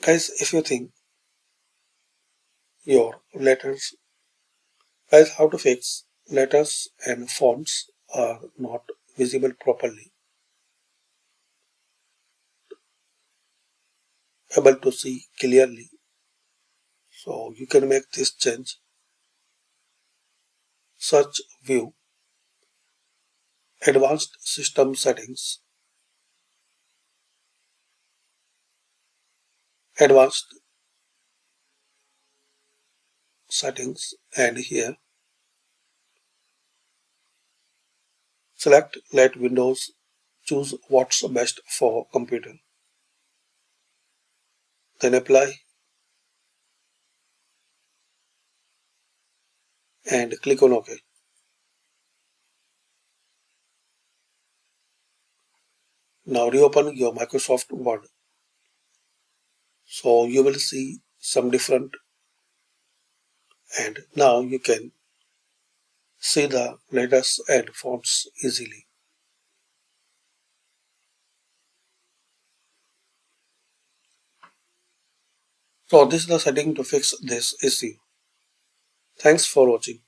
Guys, if you think your letters, guys, how to fix letters and fonts are not visible properly, able to see clearly. So you can make this change. Search view, advanced system settings, advanced settings, and here select let Windows choose what's best for computer. Then apply and click on OK. Now reopen your Microsoft Word. So you will see some different, and now you can see the letters and fonts easily. So this is the setting to fix this issue. Thanks for watching.